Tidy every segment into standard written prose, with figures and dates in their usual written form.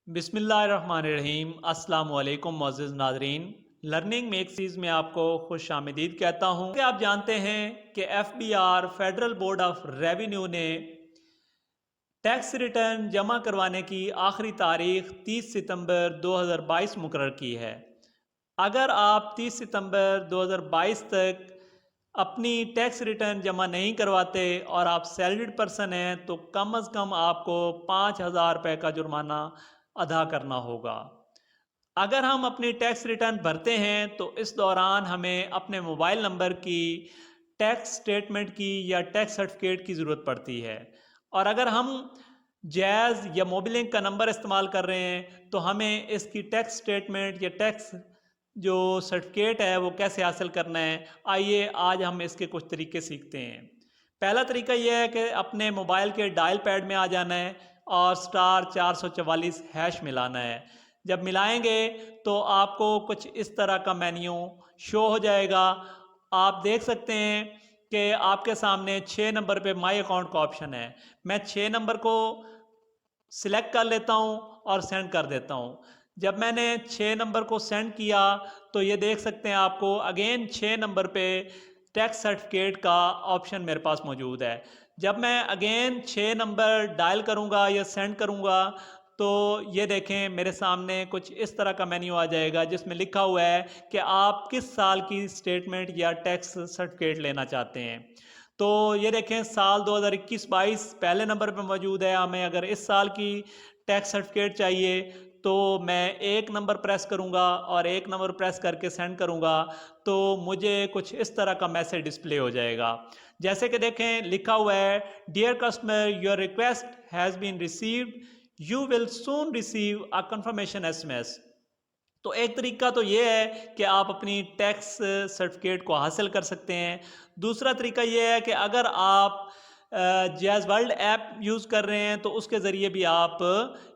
बिस्मिल्लाहिर्रहमानिर्रहीम। अस्सलाम वालेकुम मोअज़्ज़िज़ नाज़रीन। लर्निंग मेक सीरीज़ में आपको खुश आमदीद कहता हूँ कि आप जानते हैं कि FBR federal board of revenue ने टैक्स रिटर्न जमा करवाने की आखिरी तारीख 30 सितंबर 2022 मुकर्रर की है। अगर आप 30 सितंबर 2022 तक अपनी टैक्स रिटर्न जमा नहीं करवाते और आप सैलरीड पर्सन हैं तो कम अज़ कम आपको 5,000 रुपये का जुर्माना अदा करना होगा। अगर हम अपनी टैक्स रिटर्न भरते हैं तो इस दौरान हमें अपने मोबाइल नंबर की टैक्स स्टेटमेंट की या टैक्स सर्टिफिकेट की ज़रूरत पड़ती है। और अगर हम जैज़ या मोबिलिंक का नंबर इस्तेमाल कर रहे हैं तो हमें इसकी टैक्स स्टेटमेंट या टैक्स जो सर्टिफिकेट है वो कैसे हासिल करना है, आइए आज हम इसके कुछ तरीके सीखते हैं। पहला तरीका यह है कि अपने मोबाइल के डायल पैड में आ जाना है और *444# मिलाना है। जब मिलाएंगे तो आपको कुछ इस तरह का मेन्यू शो हो जाएगा। आप देख सकते हैं कि आपके सामने 6 नंबर पे माई अकाउंट का ऑप्शन है। मैं 6 नंबर को सिलेक्ट कर लेता हूँ और सेंड कर देता हूँ। जब मैंने 6 नंबर को सेंड किया तो ये देख सकते हैं आपको अगेन 6 नंबर पे टैक्स सर्टिफिकेट का ऑप्शन मेरे पास मौजूद है। जब मैं अगेन 6 नंबर डायल करूँगा या सेंड करूँगा तो ये देखें मेरे सामने कुछ इस तरह का मेन्यू आ जाएगा जिसमें लिखा हुआ है कि आप किस साल की स्टेटमेंट या टैक्स सर्टिफिकेट लेना चाहते हैं। तो ये देखें साल 2021-22 पहले नंबर पे मौजूद है। हमें अगर इस साल की टैक्स सर्टिफिकेट चाहिए तो मैं एक नंबर प्रेस करूँगा और एक नंबर प्रेस करके सेंड करूँगा तो मुझे कुछ इस तरह का मैसेज डिस्प्ले हो जाएगा। जैसे कि देखें लिखा हुआ है, dear customer your request has been received, you will soon receive a confirmation SMS। तो एक तरीका तो ये है कि आप अपनी टैक्स सर्टिफिकेट को हासिल कर सकते हैं। दूसरा तरीका ये है कि अगर आप जैज़ वर्ल्ड ऐप यूज़ कर रहे हैं तो उसके ज़रिए भी आप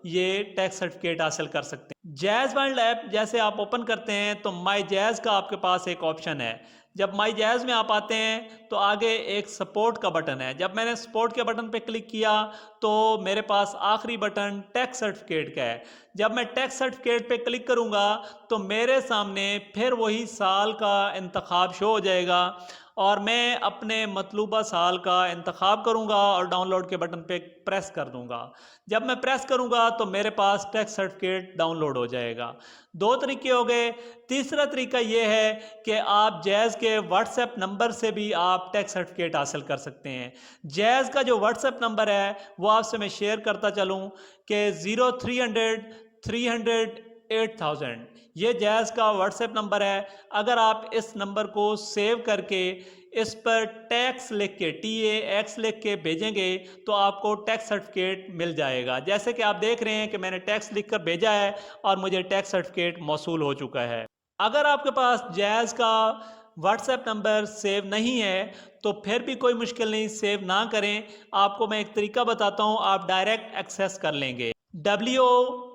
ये टैक्स सर्टिफिकेट हासिल कर सकते हैं। जैज़ वर्ल्ड ऐप जैसे आप ओपन करते हैं तो माई जैज़ का आपके पास एक ऑप्शन है। जब माई जैज़ में आप आते हैं तो आगे एक सपोर्ट का बटन है। जब मैंने सपोर्ट के बटन पे क्लिक किया तो मेरे पास आखिरी बटन टैक्स सर्टिफिकेट का है। जब मैं टैक्स सर्टिफिकेट पे क्लिक करूँगा तो मेरे सामने फिर वही साल का इंतखाब शो हो जाएगा और मैं अपने मतलूबा साल का इंतखाब करूँगा और डाउनलोड के बटन पे प्रेस कर दूँगा। जब मैं प्रेस करूँगा तो मेरे पास टैक्स सर्टिफिकेट डाउनलोड हो जाएगा। दो तरीके हो गए। तीसरा तरीका ये है कि आप जैज़ के व्हाट्सएप नंबर से भी आप टैक्स सर्टिफिकेट हासिल कर सकते हैं। जैज़ का जो व्हाट्सएप नंबर है वो आपसे मैं शेयर करता चलूँ कि 0300 300 8000 ये जैज़ का व्हाट्सएप नंबर है। अगर आप इस नंबर को सेव करके इस पर टैक्स लिख के TAX लिख के भेजेंगे तो आपको टैक्स सर्टिफिकेट मिल जाएगा। जैसे कि आप देख रहे हैं कि मैंने टैक्स लिख कर भेजा है और मुझे टैक्स सर्टिफिकेट मौसूल हो चुका है। अगर आपके पास जैज़ का व्हाट्सएप नंबर सेव नहीं है तो फिर भी कोई मुश्किल नहीं, सेव ना करें। आपको मैं एक तरीका बताता हूँ, आप डायरेक्ट एक्सेस कर लेंगे WA.me/92।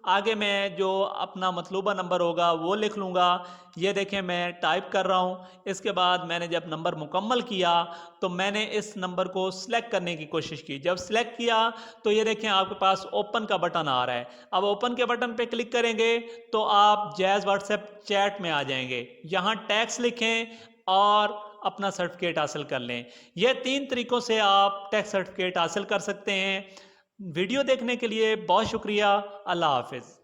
आगे मैं जो अपना मतलूबा नंबर होगा वो लिख लूँगा। ये देखें मैं टाइप कर रहा हूँ। इसके बाद मैंने जब नंबर मुकम्मल किया तो मैंने इस नंबर को सिलेक्ट करने की कोशिश की। जब सिलेक्ट किया तो ये देखें आपके पास ओपन का बटन आ रहा है। अब ओपन के बटन पे क्लिक करेंगे तो आप जैज़ व्हाट्सएप चैट में आ जाएंगे। यहाँ टैक्स लिखें और अपना सर्टिफिकेट हासिल कर लें। ये 3 तरीकों से आप टैक्स सर्टिफिकेट हासिल कर सकते हैं। वीडियो देखने के लिए बहुत शुक्रिया। अल्लाह हाफ़िज़।